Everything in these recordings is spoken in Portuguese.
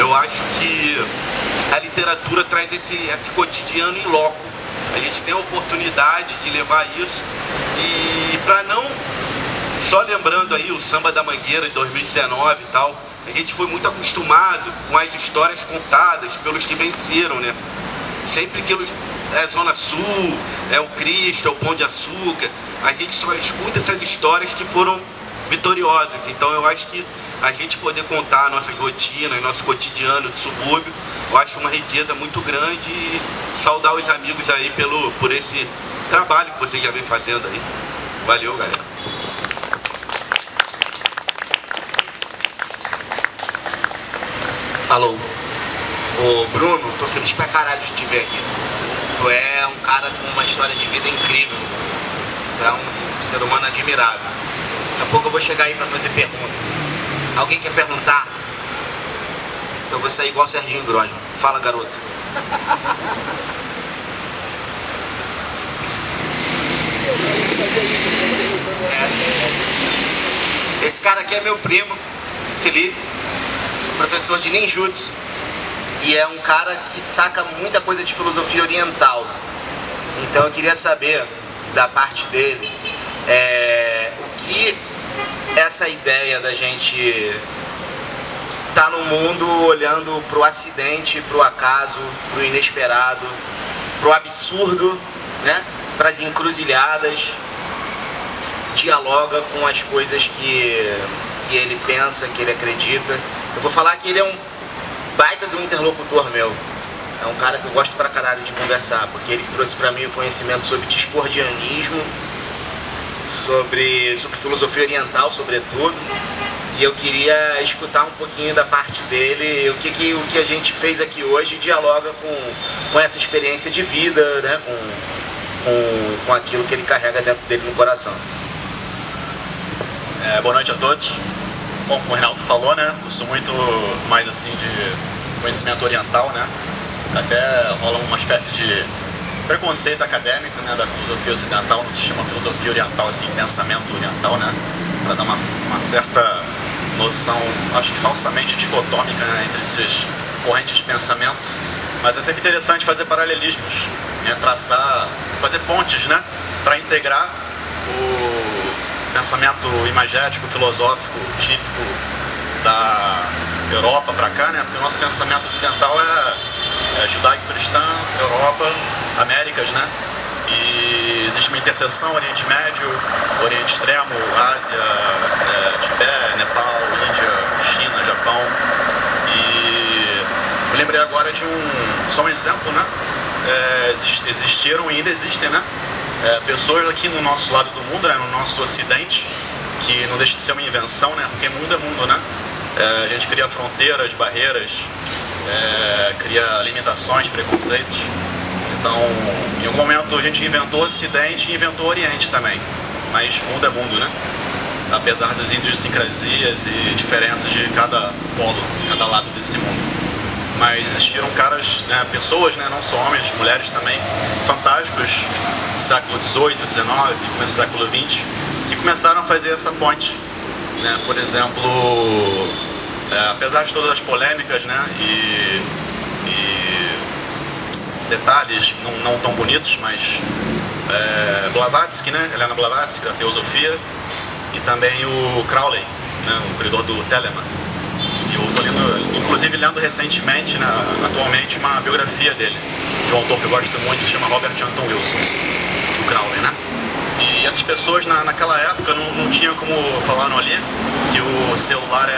Eu acho que a literatura traz esse cotidiano em loco. A gente tem a oportunidade de levar isso e para não... Só lembrando aí o Samba da Mangueira de 2019 e tal, a gente foi muito acostumado com as histórias contadas pelos que venceram, né? Sempre que é Zona Sul, é o Cristo, é o Pão de Açúcar, a gente só escuta essas histórias que foram vitoriosas. Então eu acho que a gente poder contar nossas rotinas, nosso cotidiano de subúrbio, eu acho uma riqueza muito grande e saudar os amigos aí por esse trabalho que vocês já vem fazendo aí. Valeu, galera. Alô. Ô Bruno, tô feliz pra caralho de te ver aqui. Tu é um cara com uma história de vida incrível. Tu é um ser humano admirável. Daqui a pouco eu vou chegar aí pra fazer pergunta. Alguém quer perguntar? Eu vou sair igual o Serginho Grosman. Fala, garoto. Esse cara aqui é meu primo, Felipe, professor de ninjutsu. E é um cara que saca muita coisa de filosofia oriental. Então eu queria saber da parte dele o que essa ideia da gente tá no mundo olhando pro acidente, pro acaso, pro inesperado, pro absurdo, né? Pras encruzilhadas, dialoga com as coisas que ele pensa, que ele acredita. Eu vou falar que ele é um baita de um interlocutor meu. É um cara que eu gosto pra caralho de conversar, porque ele trouxe pra mim o conhecimento sobre discordianismo, sobre filosofia oriental, sobretudo. E eu queria escutar um pouquinho da parte dele, o que a gente fez aqui hoje dialoga com essa experiência de vida, né? Com aquilo que ele carrega dentro dele no coração. Boa noite a todos. Bom, como o Reinaldo falou, né? Eu sou muito mais assim de conhecimento oriental, né? Até rola uma espécie de preconceito acadêmico, né, da filosofia ocidental, não se chama filosofia oriental, assim, pensamento oriental, né? Para dar uma certa noção, acho que falsamente dicotômica, né, entre essas correntes de pensamento. Mas é sempre interessante fazer paralelismos, né? Fazer pontes, né? Para integrar o pensamento imagético, filosófico, típico da Europa para cá, né? Porque o nosso pensamento ocidental é judaico-cristão, Europa, Américas, né? E existe uma interseção Oriente Médio, Oriente Extremo, Ásia, Tibete, Nepal, Índia, China, Japão. E me lembrei agora de só um exemplo, né? Existiram e ainda existem, né? Pessoas aqui no nosso lado do mundo, né? No nosso ocidente, que não deixa de ser uma invenção, né? Porque mundo é mundo, né? A gente cria fronteiras, barreiras, cria limitações, preconceitos. Então, em algum momento a gente inventou o Ocidente e inventou o Oriente também. Mas mundo é mundo, né? Apesar das idiosincrasias e diferenças de cada polo, cada lado desse mundo. Mas existiram caras, né, pessoas, né, não só homens, mulheres também, fantásticos, do século XVIII, XIX, começo do século XX, que começaram a fazer essa ponte. Né? Por exemplo, apesar de todas as polêmicas, né, e detalhes não tão bonitos, mas Blavatsky, né, Helena Blavatsky, da Teosofia, e também o Crowley, né, o criador do Telemann. E eu estou lendo, inclusive lendo recentemente, né, atualmente, uma biografia dele, de um autor que eu gosto muito, que se chama Robert Anton Wilson, do Crowley, né? E essas pessoas naquela época não tinham, como falaram ali, que o celular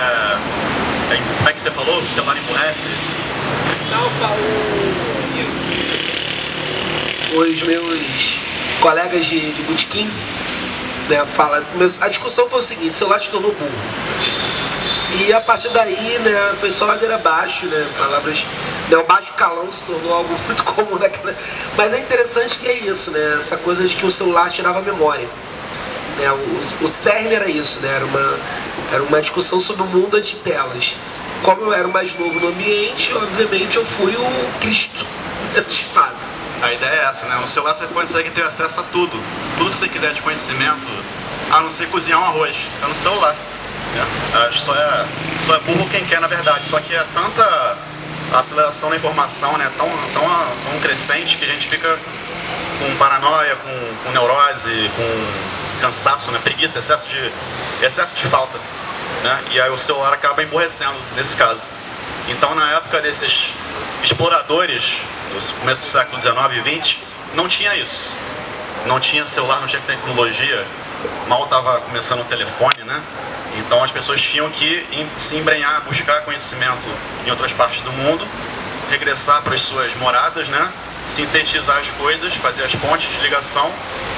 como é que você falou? O celular emburrece? Não falou. Os meus colegas de botequim, né, falam. A discussão foi o seguinte: o celular te tornou burro. Isso. E a partir daí, né, foi só ladeira abaixo, né, palavras, né, o baixo calão se tornou algo muito comum naquela... Mas é interessante que é isso, né, essa coisa de que o celular tirava a memória, né, o cerne era isso, né, era uma discussão sobre o mundo anti-telas. Como eu era o mais novo no ambiente, obviamente eu fui o Cristo do espaço. A ideia é essa, né, no celular você consegue ter acesso a tudo que você quiser de conhecimento, a não ser cozinhar um arroz, tá no celular. Só é burro quem quer, na verdade, só que é tanta a aceleração da informação, né, tão crescente que a gente fica com paranoia, com neurose, com cansaço, né, preguiça, excesso de falta, né, e aí o celular acaba emborrecendo nesse caso. Então, na época desses exploradores, no começo do século XIX e XX, não tinha isso. Não tinha celular, não tinha tecnologia, mal estava começando o telefone, né? Então as pessoas tinham que se embrenhar, buscar conhecimento em outras partes do mundo, regressar para as suas moradas, né? Sintetizar as coisas, fazer as pontes de ligação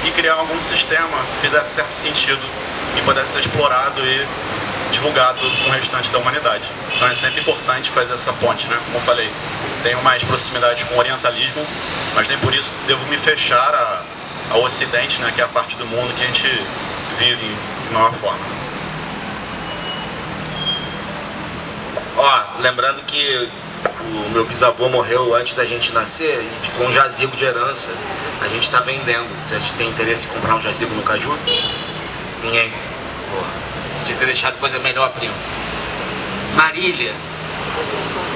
e criar algum sistema que fizesse certo sentido e pudesse ser explorado e divulgado com o restante da humanidade. Então é sempre importante fazer essa ponte, né? Como eu falei, tenho mais proximidade com o orientalismo, mas nem por isso devo me fechar ao Ocidente, né? Que é a parte do mundo que a gente vive de maior forma. Ó, lembrando que o meu bisavô morreu antes da gente nascer e ficou um jazigo de herança. A gente tá vendendo. Vocês têm interesse em comprar um jazigo no Caju? Ninguém. Porra. Podia ter deixado coisa melhor, primo. Marília. Mas eu sou um